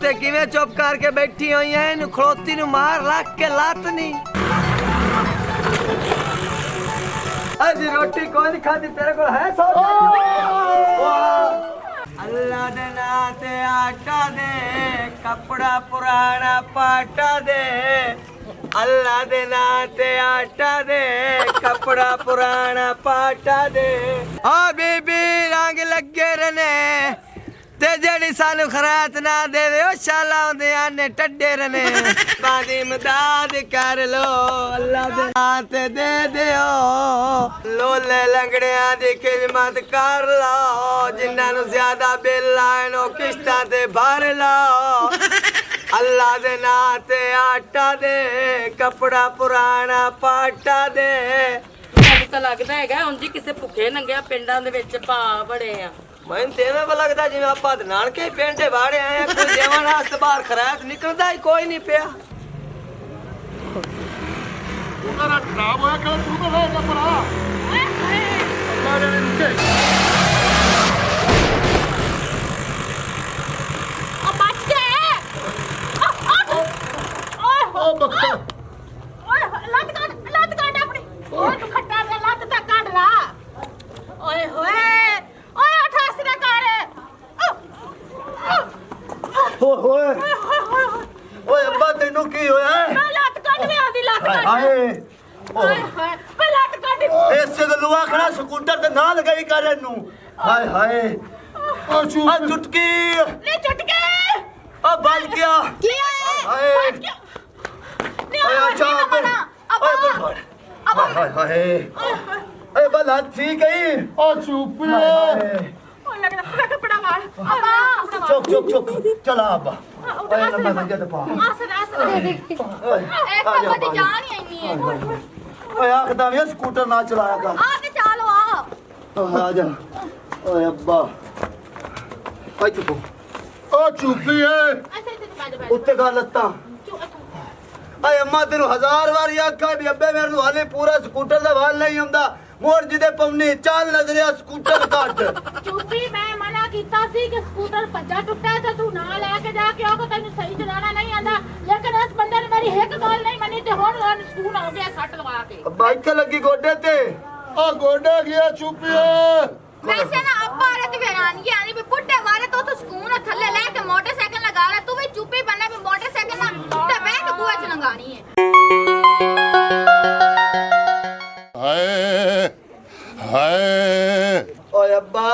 ते किवें चुप करके बैठी हुई है, इन्हू खड़ोती नू मार रख के लात नहीं। अज रोटी कोई नहीं खाती तेरे को है सौ। अल्लाह दे नाम ते आटा दे, कपड़ा पुराना पाटा दे। अल्लाह दे नाम ते आटा दे, कपड़ा पुराना पाटा दे। ओ बीबी रंग लगे रहने ते जेड़ी सानू खरात ना देवे ओ शाला आंदे आने टड्डे रहने। बादी मदद कर लो अल्लाह दे नाम ते दे दियो। लोले लंगड़ियां दी खिदमत कर लो, जिन्हां नू ज्यादा बिल आए नो किश्तां ते भर लो। अल्लाह दे नाम ते आटा दे, कपड़ा पुराना पाटा दे। ਮੈਨੂੰ ਤਾਂ ਲੱਗਦਾ ਹੈਗਾ ਉਂਝ ਕਿਸੇ ਭੁੱਖੇ ਨੰਗਿਆ ਪਿੰਡਾਂ ਦੇ ਵਿੱਚ ਭਾ ਬੜੇ ਆ। मैंने तेरे को लगता जिवें आपां नानके पिंड बाड़े आए कोई देवन वास्ते बाहर खरात निकलदा ही कोई नहीं पिया। तू तो रात खराब होया कर, तू तो रहेगा भरा। अल्लाह ने नीचे ओ बच गए। ओ बक्का ओए लत काट अपनी। ओए तू खट्टा दे लत तक काट ला। ओए होए ओए उठास ना कर। ओए ओए अब्बा तेनू की होया है? मैं लत काट दे आदी लत काट। हाय ओए होए मैं लत काट। ऐसे गलू आखना स्कूटर ते ना लगाई कर इनू। हाय हाय ओ चुटकी नहीं चटके। ओ बच गया। हाय ओए अच्छा ओए हाय हाय हाय ए बला ठीक है। ओ चुप रे। लगदा कपड़ा मार। अब्बा चुप चला अब्बा। ओए लम्बा बन जा पा। एक तो बड़ी जान ही नहीं है। ओए आखदा वे स्कूटर ना चलाया कर। आ ते चलो आ। आ जा। ओए अब्बा आई चुप। ओ चुप है ऐसे ते बैठ उत्ते कर लत्ता। आए अम्मा तेनू 1000 बार आखा भी अब्बे मेरे नू हाले पूरा स्कूटर दा वाल नहीं आंदा। मोड़ जिदे पवनी चल नजरिया स्कूटर काट। चुप्पी मैं मना कीता सी कि स्कूटर भज्जा टुटा है तो तू ना लेके जा के आओ तैनू सही चलाना नहीं आंदा। लेकिन इस बंदे ने मेरी एक गल नहीं मनी ते हुण स्कूल हो गया सट लगा के। अब्बा इत्थे लगी गोडे ते। ओ गोडा गया चुप्पी। वैसे ना अब्बा रे ते हैरानगी आनी भी बुड्ढे मारे तो स्कूल थल्ले लेके मोटरसाइकिल लगा रहा। तू भी चुप्पी बनना भी मोटरसाइकिल ना ते बैठ के बुआ च लंगानी है। हाय हाय ओए अब्बा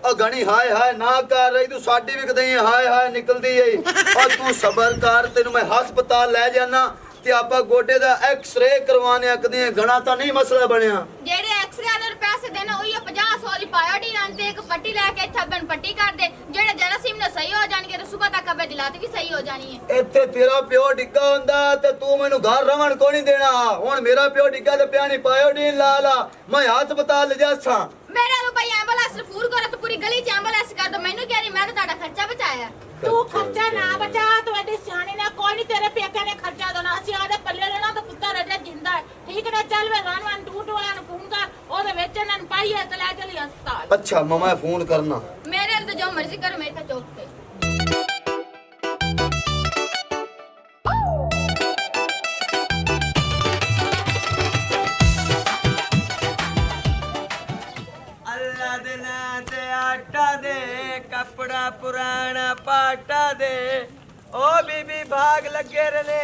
ओ घणी हाय हाय ना कर रही तू साडी भी कदई हाय हाय निकलदी है। और तू सबर कर तेनु मैं हस्पताल ले जाना ते आपा गोडे दा एक्स-रे करवाने आकदी घणा ता नहीं मसला बनया। जेड़े एक्स-रे वाले पैसे देने ओही 50-100 दी पायोडी आंते एक पट्टी लेके थब्बन पट्टी कर दे। जेड़े जरासीम ने सही हो जाणगे ते सुबह तक अबे दिलाती भी सही हो जानी है। इत्थे तेरा प्यो डिग्गा हुंदा ते तू मैनू घर रवण को नहीं देना। हुण मेरा प्यो डिग्गा ते प्यानी पायोडी ला ला मैं हस्पताल ले जासा। मेरे नु भाई एम्बुलेंस फूर करो तो पूरी गली च एम्बुलेंस कर दो। मैनू कह रही मैं तो ताड़ा खर्चा बचाया। तू खर्चा ना बचा तो एडी सियानी ने कोई नहीं तेरे पेके ने खर्चा देना। सी आदे पल्ले लेना तो पुत्तर अजे जिंदा है। ठीक है चल वे वन टू टू वाला फोन कर ओदे विच नन पाईए ते ले चली अस्पताल। अच्छा ममा फोन करना। मेरे तो जो मर्जी करो मेरे पे चौक पे। अल्लाह दे नाम ते आटा दे, कपड़ा पुराना पाटा दे। ओ बीबी भाग लगे रहने,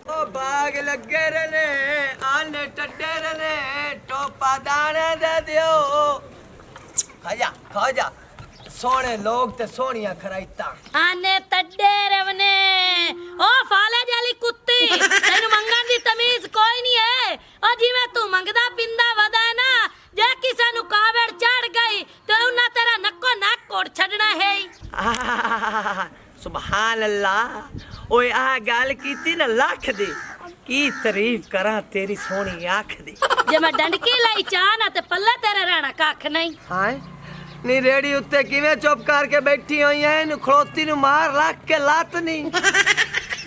ओ भाग लगे रहने, आने टड्डे रहने, टोपा दाने दे दियो। खा जा सोने लोग ते सोनिया खराइता। आने तड्डे रवने ओ फाले जाली कुत्ती तेनु मंगन दी तमीज कोई नहीं है। ओ जिवें तू मंगदा पिंदा वदा है ना जे किसे नु कावड़ चढ़ गई ते उन्ना तेरा नक्को नक कोड़ छड़ना है। सुभान अल्लाह। ओए आ गल कीती ना लख दी की तारीफ करा तेरी सोनी आँख दी। जे मैं डंडकी लाई चाह ना ते पल्ले तेरे रहना कख नहीं। हाय नी रेड़ी उत्ते किवें चुप करके बैठी हुई है, इन्हू खड़ोती नू मार रख के लात नहीं।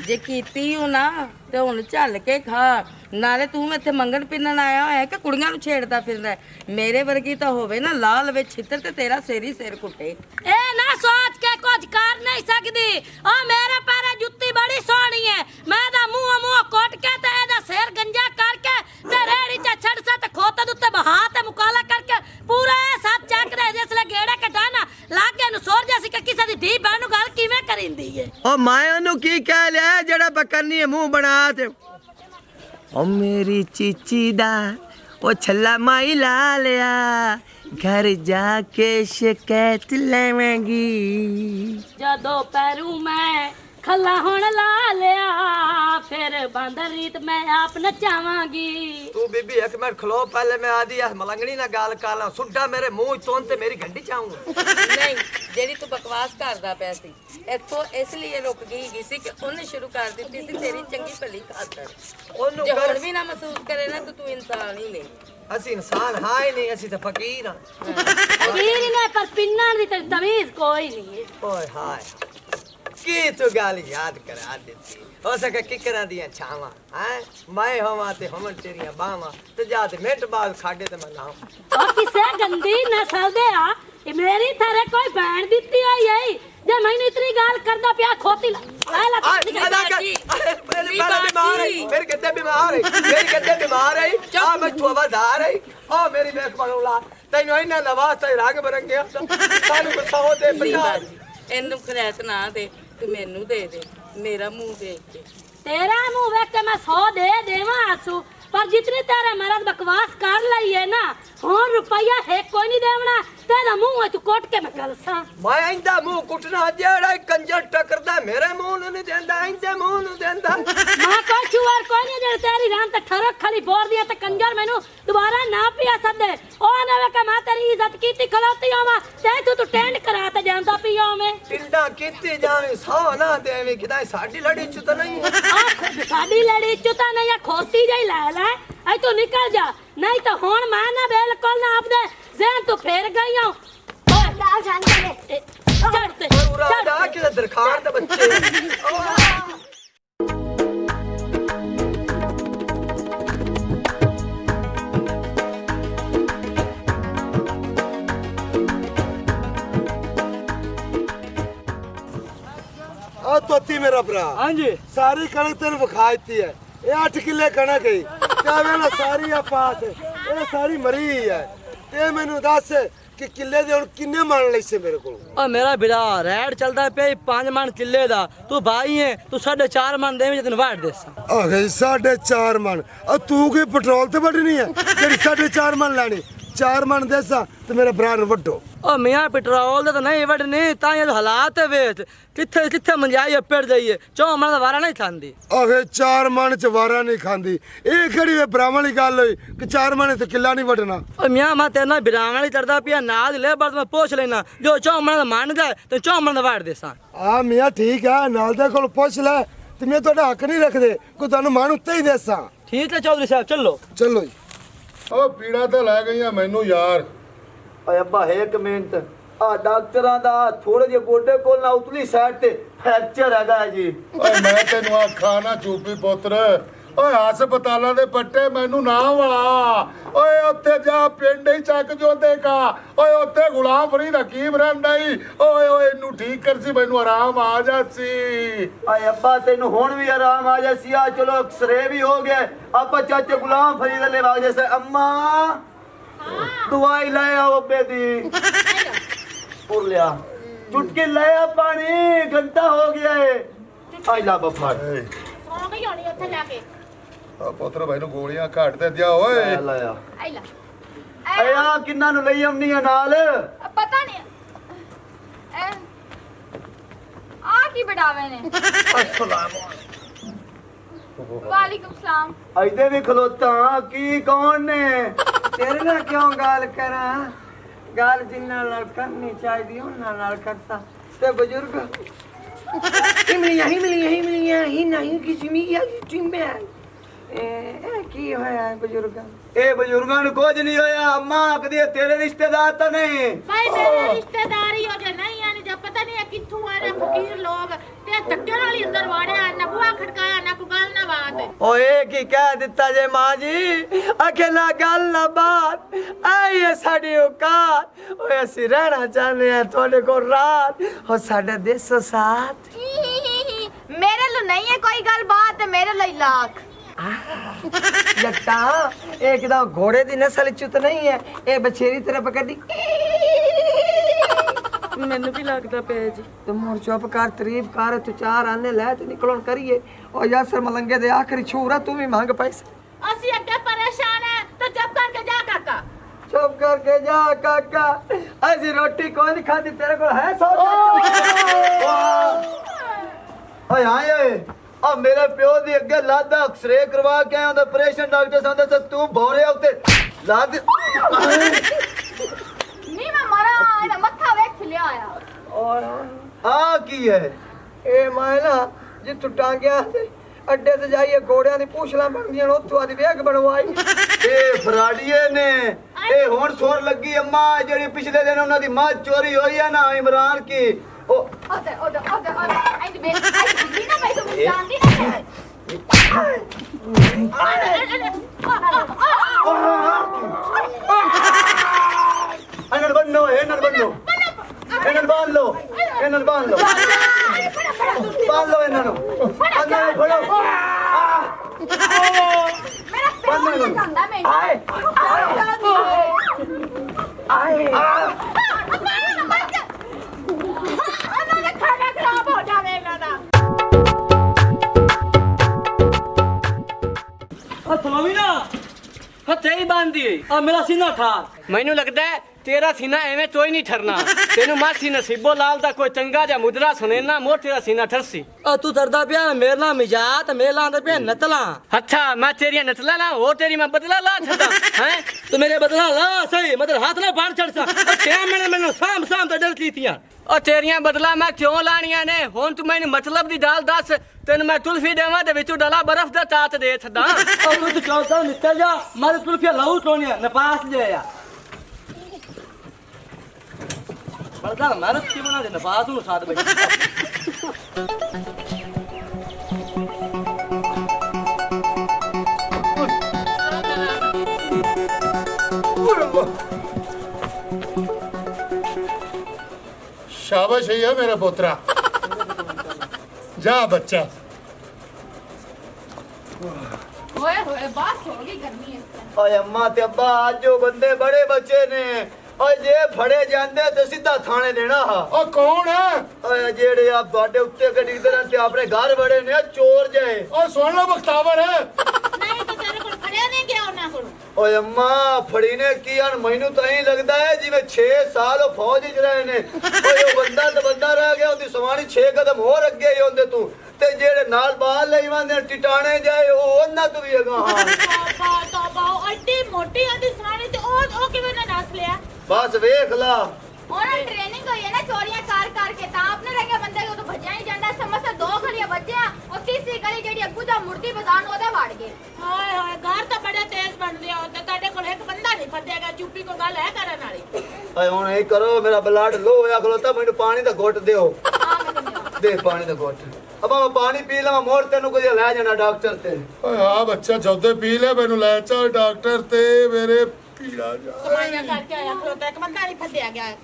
जे कीती हूं ना ते हुण झल के खा। नाले तू इत्थे मंगण पिन्नण आया होया कि कुड़ियां नू छेड़दा फिरदा है। मेरे वर्गी तां होवे ना लाल विच छितर ते तेरा सिर ही सिर कुटे। ए ना सोच के कुछ कर नहीं सकदी ओ मेरे पैरे जुत्ती बड़ी सोहनी है मैं दा मुंह कोट के ते एदा सिर गंजा करके ते रेड़ी च छड़ सा ते खोते दुते बहा ते मुकाला करके पूरा साथ चक दे जिसले गेड़ा कटाना लागे नु सोर जैसी कि किसी दी धी बहन नु गल किवें करिंदी है ओ मैं ओनू की कह लिया जेड़ा बकरनी है मुंह बना ते ओ मेरी चीची दा ओ छल्ला माई ला लिया घर जाके शिकायत लेवेंगी जदों पैरू मैं खला हुण ला लिया फिर बांदर रीत मैं आप नचावांगी तू बीबी एक मिनट खलो पहले मैं आदी है मलंगनी ना गाल काला सुड्डा मेरे मुंह तोन ते मेरी घंटी चाऊंगा नहीं जेडी तू बकवास करदा पिया सी इथों इसलिए रुक गई सी कि उन्हें शुरू कर दी सी तेरी चंगी भली खातर ओनू जे कर हुण भी ना महसूस करे ना तो तू इंसान ही नहीं ਅਸੀਂ ਇਨਸਾਨ ਹਾਂ ਹੀ ਨਹੀਂ ਅਸੀਂ ਤਾਂ ਫਕੀਰ ਹਾਂ फकीर ने पर पिन्ना दी ते तमीज कोई नहीं है ਓਏ ਹਾਏ ਕੀ ਤੂੰ ਗੱਲ ਯਾਦ ਕਰਾ ਦਿੱਤੀ ਹੋ ਸਕੇ ਕਿਕਰਾਂ ਦੀਆਂ ਛਾਵਾਂ ਹੈ ਮੈਂ ਹੋਵਾਂ ਤੇ ਹੋਵਣ ਤੇਰੀਆਂ ਬਾਹਾਂ ਤੇ ਜਾ ਤੇ ਮਿੰਟ ਬਾਅਦ ਖਾਡੇ ਤੇ ਮੈਂ ਲਾਵਾਂ ओ किसे गंदी नस्ल दे आ ये मेरी थारे कोई बहन दित्ती हुई है जे मैनू इतनी गाल करदा पिया खोती ला ला अदा कर मेरे बीमार है मेरे गद्दे बीमार है मेरी गद्दे बीमार है आ मैं तू आवाज़ रही ओ मेरी बेक बनूला तैनू इना नवाज ते रंग बरंगे सानू को 100 दे 50 ਇਹਨੂੰ ਖਰੈਤ ਨਾ ਦੇ ਤੂੰ ਮੈਨੂੰ ਦੇ ਦੇ ਮੇਰਾ ਮੂੰਹ ਦੇਖ ਕੇ तेरा मुंह देख के मैं 100 दे देवा आंसू पर जितनी तेरे मरद बकवास कर लई है ना और रुपया है कोई नहीं देवना तेरा मुंह है तू कोट के मैं गलसा मैं इंदा मुंह कुटना जेड़ा कंजर टकरदा मेरे मुंह नु नहीं देंदा इंदे मुंह नु देंदा मां को चुवार कोई नहीं दे तेरी राम ते ठरक खाली बोर दिया ते कंजर मैनू दोबारा ना पिया सदे ओ ना वे के मैं तेरी इज्जत कीती खलोती आवा ते तू टेंड करा ते जानदा पिया में टिंडा कीती जावे 100 ना देवे किदाई साडी लड़ी च तो नहीं साडी लड़ी चुता नहीं या खोती जाई ला ला ऐ तू निकल जा नहीं तो हुन मैं ना बिल्कुल ना आपदे ज़हन तो फेर गई हूं ओए डाल जान के चढ़ते पूरा जा के दरखार दे बच्चे ਆ ਤੋਤੀ ਮੇਰਾ ਭਰਾ ਹਾਂਜੀ ਸਾਰੀ ਕਣਕ ਤੈਨੂੰ ਵਿਖਾ ਦਿੱਤੀ ਹੈ ਇਹ 8 ਕਿੱਲੇ ਕਣਕ ਹੈ ਤੇ ਵੇਲਾ ਸਾਰੀ ਆ ਪਾਸ ਇਹ ਸਾਰੀ ਮਰੀ ਹੈ ਤੇ ਮੈਨੂੰ ਦੱਸ ਕਿ ਕਿੱਲੇ ਦੇ ਹੁਣ ਕਿੰਨੇ ਮਣ ਲੈਸੇ ਮੇਰੇ ਕੋਲ ਓ ਮੇਰਾ ਵੀਰਾ ਰੈਡ ਚੱਲਦਾ ਪਿਆ 5 ਮਣ ਕਿੱਲੇ ਦਾ ਤੂੰ ਭਾਈ ਹੈ ਤੂੰ 4.5 ਮਣ ਦੇਵੇਂ ਤੈਨੂੰ ਵਾੜ ਦੇਸਾਂ ਆ ਗਈ 4.5 ਮਣ ਆ ਤੂੰ ਕੀ ਪੈਟਰੋਲ ਤੇ ਵੱਢਣੀ ਹੈ ਜਿਹੜੀ 4.5 ਮਣ ਲੈਣੀ 4 ਮਣ ਦੇਸਾਂ ਤੇ ਮੇਰੇ ਭਰਾ ਨੂੰ ਵੱਢੋ ਓ ਮੀਆਂ ਪੈਟਰੋਲ ਦਾ ਤਾਂ ਨਹੀਂ ਵੱਢਣੀ ਤਾਂ ਇਹ ਹਾਲਾਤ ਵੇਖ ਕਿੱਥੇ ਕਿੱਥੇ ਮੰਜਾਈ ਪੜ ਜਾਈਏ 4 ਮਣ ਦਾ ਵਾਰਾ ਨਹੀਂ ਖਾਂਦੀ ਆਗੇ 4 ਮਣ ਚ ਵਾਰਾ ਨਹੀਂ ਖਾਂਦੀ ਇਹ ਕਿਹੜੀ ਭਰਾਵਾਂ ਵਾਲੀ ਗੱਲ ਹੋਈ ਕਿ 4 ਮਣ ਤੇ ਕਿੱਲਾ ਨਹੀਂ ਵੱਢਣਾ ਓ ਮੀਆਂ ਮੈਂ ਤੇਰੇ ਨਾਲ ਬਿਰਾਵਾਂ ਵਾਲੀ ਚੜਦਾ ਪਿਆ ਨਾਲ ਲੇਬਰ ਮੈਂ ਪੁੱਛ ਲੈਣਾ ਜੋ 4 ਮਣ ਦਾ ਮੰਨਦਾ ਤੇ 4 ਮਣ ਦਾ ਵਾੜ ਦੇਸਾਂ ਆ ਮੀਆਂ ਠੀਕ ਹੈ ਨਾਲ ਦੇ ਕੋਲ ਪੁੱਛ ਲੈ ਤੇ ਮੈਂ ਤੁਹਾਡਾ ਹੱਕ ਨਹੀਂ ਰੱਖਦੇ ਕੋ ਤੁਹਾਨੂੰ ਮਾਣ ਉੱਤੇ ਹੀ ਦੇਸਾਂ ਠੀਕ ਹੈ ਚੌਧਰੀ ਸਾਹਿਬ ਚੱਲੋ ਚਲੋ ਜੀ ਉਹ ਪੀੜਾ ਤਾਂ ਲੈ ਗਈਆਂ ਮੈਨੂੰ ਯਾਰ ਓਏ ਅੱਬਾ ਇੱਕ ਮਿੰਟ ਆ ਡਾਕਟਰਾਂ ਦਾ ਥੋੜੇ ਜਿਹੇ ਗੋਡੇ ਕੋਲ ਨਾ ਉਤਲੀ ਸਾਈਡ ਤੇ ਫ੍ਰੈਕਚਰ ਹੈਗਾ ਜੀ ਓਏ ਮੈਂ ਤੈਨੂੰ ਆਖਾਂ ਨਾ ਚੂਪੀ ਪੁੱਤਰ ਓਏ ਹਸਪਤਾਲਾਂ ਦੇ ਪੱਟੇ ਮੈਨੂੰ ਨਾ ਵਾਲਾ ਓਏ ਉੱਥੇ ਜਾ ਪਿੰਡ ਹੀ ਚੱਕ ਜੋਦੇਗਾ ਓਏ ਉੱਥੇ ਗੁਲਾਮ ਫਰੀਦ ਹਕੀਮ ਰਹਿੰਦਾ ਈ ਓਏ ਓਏ ਇਹਨੂੰ ਠੀਕ ਕਰ ਸੀ ਮੈਨੂੰ ਆਰਾਮ ਆ ਜਾਸੀ ਓਏ ਅੱਬਾ ਤੈਨੂੰ ਹੁਣ ਵੀ ਆਰਾਮ ਆ ਜਾਸੀ ਆ ਚਲੋ ਐਕਸਰੇ ਵੀ ਹੋ ਗਏ ਆਪਾਂ ਚਾਚੇ ਗੁਲਾਮ ਫਰੀਦ ਲੈ ਆ ਜੈਸੇ ਅੰਮਾ ਦਵਾਈ ਲੈ ਆਓ ਬੇਦੀ ਪੁਰ ਲਿਆ ਚੁਟਕੀ ਲੈ ਆ ਪਾਣੀ ਘੰਟਾ ਹੋ ਗਿਆ ਏ ਆਈ ਲਾ ਬਫੜ ਸੌਂ ਗਈ ਹੋਣੀ ਉੱਥੇ ਜਾ ਕੇ ਆ ਪੁੱਤਰ ਭਾਈ ਨੂੰ ਗੋਲੀਆਂ ਘੱਟ ਤੇ ਦਿਆ ਓਏ ਲਾਇਆ ਆਈ ਲਾ ਆਇਆ ਕਿੰਨਾਂ ਨੂੰ ਲਈ ਆਉਣੀ ਆ ਨਾਲ ਪਤਾ ਨਹੀਂ ਆ ਕੀ ਬੜਾਵੇ ਨੇ ਵਾਲੇਕੁਮ ਸਲਾਮ ਇਹਦੇ ਵੀ ਖਲੋਤਾ ਕੀ ਕੌਣ ਨੇ ਤੇਰੇ ਨਾਲ ਕਿਉਂ ਗੱਲ ਕਰਾਂ ਗੱਲ ਜਿੰਨਾਂ ਨਾਲ ਕਰਨੀ ਚਾਹੀਦੀ ਉਹਨਾਂ ਨਾਲ ਕਰਤਾ ਤੇ ਬਜ਼ੁਰਗ ਹਿਮਲੀਆਂ ਹੀ ਨਹੀਂ ਕਿਸੇ ਮੀਆਂ ਦੀ ਟਿੰਬੇ ਇਹ ਕੀ ਹੋਇਆ ਬਜ਼ੁਰਗਾਂ ਇਹ ਬਜ਼ੁਰਗਾਂ ਨੂੰ ਕੁਝ ਨਹੀਂ ਹੋਇਆ ਅੰਮਾ ਕਦੀ ਤੇਰੇ ਰਿਸ਼ਤੇਦਾਰ ਤਾਂ ਨਹੀਂ ਭਾਈ ਮੇਰੇ ਰਿਸ਼ਤੇਦਾਰੀ ਹੋ ਜੇ ਨਹੀਂ ਆਨੇ ਜਦ ਪਤਾ ਨਹੀਂ ਕਿੱਥੋਂ ਆ ਰਹੇ ਫਕੀਰ ਲੋਕ ਤੇ ਧੱਕੇ ਨਾਲ ਹੀ ਅੰਦਰ ਵਾੜਿਆ ਨਾ ਬੂਹਾ ਖੜਕਾਇਆ ਨਾ ਕੋਈ ਗੱਲ ਨਾ बात है ਓਏ ਕੀ ਕਹਿ ਦਿੱਤਾ ਜੇ ਮਾਂ ਜੀ ਆਖੇ ਨਾ ਗੱਲ ਨਾ ਬਾਤ ਆਈ ਹੈ ਸਾਡੀ ਔਕਾਤ ਓਏ ਅਸੀਂ ਰਹਿਣਾ ਚਾਹੁੰਦੇ ਆ ਤੁਹਾਡੇ ਕੋਲ ਰਾਤ ਹੋ ਸਾਡਾ ਦੇਸੋ ਸਾਥ मेरे लो नहीं है कोई गल बात है मेरे लो लाख जट्टा एकदम घोड़े दी नस्ल चुत नहीं है ए बछेरी तरह पकड़ी ਮੈਨੂੰ ਵੀ ਲੱਗਦਾ ਪਿਆ ਜੀ तुम और चुप कर तारीफ कर तू चार आने ले ते निकलन करिए और यासर मलंगे दे आखिरी छूरा तू भी मांग पैसे ਅਸੀਂ ਅੱਗੇ परेशान है तो चुप करके जा काका चुप करके जा काका ऐसी रोटी कोई नहीं खाती तेरे को है सौ ਓਏ ਆਏ ਓਏ ਆ ਮੇਰੇ ਪਿਓ ਦੀ ਅੱਗੇ ਲਾਦਾ ਐਕਸਰੇ ਕਰਵਾ ਕੇ ਆਇਆ ਉਹਦਾ ਆਪਰੇਸ਼ਨ ਡਾਕਟਰ ਸੰਦੇ ਤੇ ਤੂੰ ਭੌਰੇ ਉੱਤੇ ਲਾਦ नहीं मैं मरा इना मत्था वेख खिलिया आया और ਆ ਕੀ ਹੈ ए मायना जितू टांगिया अड्डे ते जाइए घोड़ियां दी पूछला बनदियां उत्थों आदी वेग बनवाई ਇਹ ਫਰਾਡੀਏ ਨੇ ਇਹ ਹੁਣ ਸੋਰ ਲੱਗੀ ਅੰਮਾ ਜਿਹੜੀ ਪਿਛਲੇ ਦਿਨ ਉਹਨਾਂ ਦੀ ਮਾਂ ਚੋਰੀ ਹੋਈ ਹੈ ਨਾ ਇਮਰਾਨ ਕੀ ਉਹ ओदे आई मेरी आई दिल्ली ना मैं तो जानती ना ਇਹਨਾਂ ਨੂੰ ਬੰਨੋ ਇਹਨਾਂ ਨੂੰ ਬੰਨੋ ਇਹਨਾਂ ਨੂੰ ਬਾਂਧ ਲਓ ਇਹਨਾਂ ਨੂੰ ਬਾਂਧ ਲਓ ਬਾਂਧ ਲਓ ਇਹਨਾਂ ਨੂੰ ਅੰਦਰ ਫੜੋ मेरा प्यार ना जानदा मैं आए आए ਉਹਨਾਂ ਦਾ ਖਾਣਾ ਖਰਾਬ ਹੋ ਜਾਵੇ ਇਹਨਾਂ ਦਾ ਹੱਥੋਂ ਵੀ ਨਾ ਹੱਥੇ ਹੀ ਬੰਦੀ ਆ ਮੇਰਾ ਸੀਨਾ ਠਾਰ ਮੈਨੂੰ ਲੱਗਦਾ ਹੈ ਤੇਰਾ ਸੀਨਾ ਐਵੇਂ ਤੋਈ ਨਹੀਂ ਠਰਨਾ ਤੈਨੂੰ ਮਾਸੀ ਨਸੀਬੋ ਲਾਲ ਦਾ ਕੋਈ ਚੰਗਾ ਜਿਹਾ ਮੁਦਰਾ ਸੁਣੇ ਨਾ ਮੋਰ ਤੇਰਾ ਸੀਨਾ ਠਰਸੀ ਆ ਤੂੰ ਦਰਦਾ ਪਿਆ ਮੇਰੇ ਨਾਲ ਮਿਜਾਤ ਮੇਰੇ ਨਾਲ ਆਂਦਾ ਪਿਆ ਨਤਲਾ ਅੱਛਾ ਮੈਂ ਤੇਰੀਆਂ ਨਤਲਾ ਨਾ ਹੋ ਤੇਰੀ ਮੈਂ ਬਦਲਾ ਲਾ ਛੱਡਾ ਹੈ ਤੂੰ ਮੇਰੇ ਬਦਲਾ ਲਾ ਸਹੀ ਮਤਲਬ ਹੱਥ ਨਾਲ ਬਾਹਰ ਚੜ ਸਾ 6 ਮਹੀਨੇ ਮੈਨੂੰ ਸਾਮ ਤਾਂ ਡਰ ਕੀਤੀਆਂ ਉਹ ਤੇਰੀਆਂ ਬਦਲਾ ਮੈਂ ਕਿਉਂ ਲਾਣੀਆਂ ਨੇ ਹੁਣ ਤੂੰ ਮੈਨੂੰ ਮਤਲਬ ਦੀ ਗੱਲ ਦੱਸ ਤੈਨੂੰ ਮੈਂ ਤੁਲਫੀ ਦੇਵਾਂ ਤੇ ਵਿੱਚੋਂ ਡਲਾ ਬਰਫ਼ ਦਾ ਤਾਤ ਦੇ ਛੱਡਾਂ ਉਹ ਤੂੰ ਚੌਂਦਾ ਨਿਕਲ ਜਾ ਮੈਂ ਤੁਲਫੀ ਲਾਉ ਟੋਣੀਆਂ ਨਪਾਸ ਲੈ ਆ ਬਲਦਾ ਮਾਰਤ ਕੀ ਬਣਾ ਦੇ ਨਪਾਸ ਨੂੰ ਸਾਥ ਬਈ शाबाश है मेरा पोतरा जा बच्चा ਓਏ ਹੋਏ ਬਸ ਹੋ ਗਈ ਗਰਮੀ ਇਸ ਤਰ੍ਹਾਂ ਓਏ ਅੰਮਾ ਤੇ ਅੱਬਾ ਅੱਜ ਉਹ ਬੰਦੇ ਬੜੇ ਬੱਚੇ ਨੇ ਓਏ ਜੇ ਫੜੇ ਜਾਂਦੇ ਤੇ ਸਿੱਧਾ ਥਾਣੇ ਦੇਣਾ ਹਾ ओ कौन है ਓਏ ਜਿਹੜੇ ਆ ਤੁਹਾਡੇ ਉੱਤੇ ਗੱਡੀ ਦੇ ਤੇ ਆਪਣੇ ਘਰ ਬੜੇ ਨੇ ਚੋਰ ਜਏ ओ सोन लो बख्तावर है ਨਹੀਂ ਤਾਂ ਤੇਰੇ ਕੋਲ ਫੜਿਆ ਨਹੀਂ ਗਿਆ ਉਹਨਾਂ ਕੋਲ ਓਏ ਅੰਮਾ ਫੜੀ ਨੇ ਕੀ ਹਨ ਮੈਨੂੰ ਤਾਂ ਹੀ ਲੱਗਦਾ ਹੈ ਜਿਵੇਂ 6 ਸਾਲ ਉਹ ਫੌਜ ਵਿੱਚ ਰਹੇ ਨੇ ਓਏ ਉਹ ਬੰਦਾ ਤਾਂ ਬੰਦਾ ਰਹਿ ਗਿਆ ਉਹਦੀ ਸਵਾਣੀ 6 ਕਦਮ ਹੋਰ ਅੱਗੇ ਹੀ ਹੁੰਦੇ ਤੂੰ ਤੇ ਜਿਹੜੇ ਨਾਲ ਬਾਹਰ ਲਈ ਵੰਦੇ ਟਿਟਾਣੇ ਜਾਏ ਉਹ ਉਹਨਾਂ ਤੋਂ ਵੀ ਅਗਾ ਹਾਂ ਤੋਬਾ ਉਹ ਐਡੀ ਮੋਟੀ ਆਦੀ ਸਾਣੀ ਤੇ ਉਹ ਕਿਵੇਂ ਨਾ ਨਸ ਲਿਆ ਬਸ ਵੇਖ ਲਾ ਉਹਨਾਂ ट्रेनिंग होई है ना चोरियां कर के ता आपने रह बंदे को तो भजा नहीं जांदा समझ दो गलियां बचे और तीसरी गली जेडी अग्गू जा मुर्दी बाजार ओदे वड़ गए ਹਾਏ ਹਾਏ ਘਰ ਤਾਂ ਬੜੇ ਤੇਜ਼ ਬਣਦੇ ਆ ਤੇ ਤੁਹਾਡੇ ਕੋਲ ਇੱਕ ਬੰਦਾ ਨਹੀਂ ਫੜਿਆਗਾ ਚੁੱਪੀ ਕੋ ਗੱਲ ਹੈ ਕਰਨ ਵਾਲੀ ਓਏ ਹੁਣ ਇਹ ਕਰੋ ਮੇਰਾ ਬਲੱਡ ਲੋ ਹੋਇਆ ਖਲੋਤਾ ਮੈਨੂੰ ਪਾਣੀ ਦਾ ਘੁੱਟ ਦਿਓ ਦੇ ਪਾਣੀ ਦਾ ਘੁੱਟ ਅਬਾ ਮੈਂ ਪਾਣੀ ਪੀ ਲਵਾਂ ਮੋੜ ਤੈਨੂੰ ਕੁਝ ਲੈ ਜਾਣਾ ਡਾਕਟਰ ਤੇ ਓਏ ਆ ਬੱਚਾ ਜੋਦੇ ਪੀ ਲੈ ਮੈਨੂੰ ਲੈ ਚੱਲ ਡਾਕਟਰ ਤੇ ਮੇਰੇ ਪੀੜਾ ਜਾ ਕਮਾਈਆਂ ਕਰਕੇ ਆਇਆ ਖਲੋਤਾ ਇੱਕ ਬੰਦਾ ਨਹੀਂ ਫੜਿਆ ਗਿਆ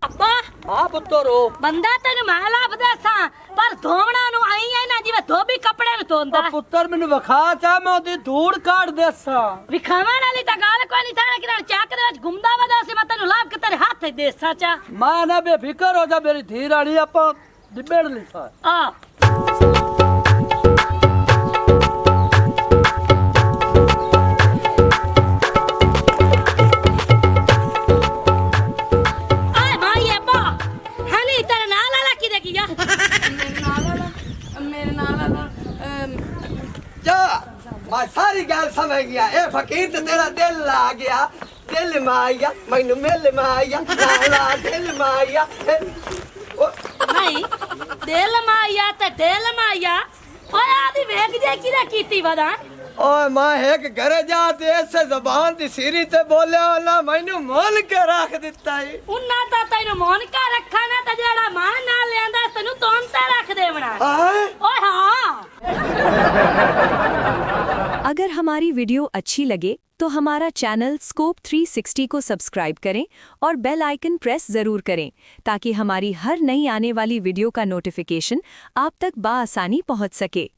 ਅੱਬਾ ਆ ਪੁੱਤਰੋ ਬੰਦਾ ਤੈਨੂੰ ਮੈਂ ਲੱਭਦਾ ਸਾਂ ਪਰ ਧੋਵਣਾ ਨੂੰ ਆਈ ਐ ਨਾ ਜਿਵੇਂ ਧੋਬੀ ਕੱਪੜੇ ਨੂੰ ਧੋਂਦਾ ਪੁੱਤਰ ਮੈਨੂੰ ਵਿਖਾ ਚਾ ਮੈਂ ਉਹਦੀ ਧੂੜ ਕੱਢ ਦੇਸਾਂ ਵਿਖਾਵਣ ਵਾਲੀ ਤਾਂ ਗੱਲ ਕੋਈ ਨਹੀਂ ਥਾਣੇ ਕਿਨਾਂ ਚੱਕ ਦੇ ਵਿੱਚ ਘੁੰਮਦਾ ਵਦਾ ਸੀ ਮੈਂ ਤੈਨੂੰ ਲੱਭ ਕੇ ਤੇਰੇ ਹੱਥ ਦੇਸਾਂ ਚਾ ਮੈਂ ਨਾ ਬੇਫਿਕਰ ਹੋ ਜਾ ਮੇਰੀ ਧੀ ਰਾਣੀ ਆਪਾਂ ਨਿਬੇੜ ਲਈ ਸਾ ਆ ਆਏ ਭਾਈ ਅੱਬਾ ਹਨੀ ਤੇਰੇ ਨਾਲ ਵਾਲਾ ਕਿਦੇ ਕੀ ਆ ਮੇਰੇ ਨਾਲ जा मैं सारी गल समझ गया ए फकीर ते तेरा दिल आ गया दिल में आ गया मैनू मिल में आ गया ला दिल में आ गया ਨਹੀਂ ਦਿਲ ਮਾਇਆ ਤੇ ਦਿਲ ਮਾਇਆ ਓਏ ਆਦੀ ਵੇਖ ਜੇ ਕਿਹਦਾ ਕੀਤੀ ਵਦਾ ओए मां एक घर जा ते ऐसे जबान दी सीरी ते बोले वाला मैनू मोल के रख दिता है ਉਹਨਾਂ ਤਾਂ ਤੈਨੂੰ ਮੋਨ ਕਾ ਰੱਖਾ ਨਾ ਤੇ ਜਿਹੜਾ ਮਾਂ ਨਾਲ ਲਿਆਂਦਾ ਤੈਨੂੰ ਤੋਨ ਤੇ ਰੱਖ ਦੇਵਣਾ हाय ਓਏ ਹਾਂ अगर हमारी वीडियो अच्छी लगे तो हमारा चैनल स्कोप 360 को सब्सक्राइब करें और बेल आइकन प्रेस ज़रूर करें ताकि हमारी हर नई आने वाली वीडियो का नोटिफिकेशन आप तक बआसानी पहुंच सके।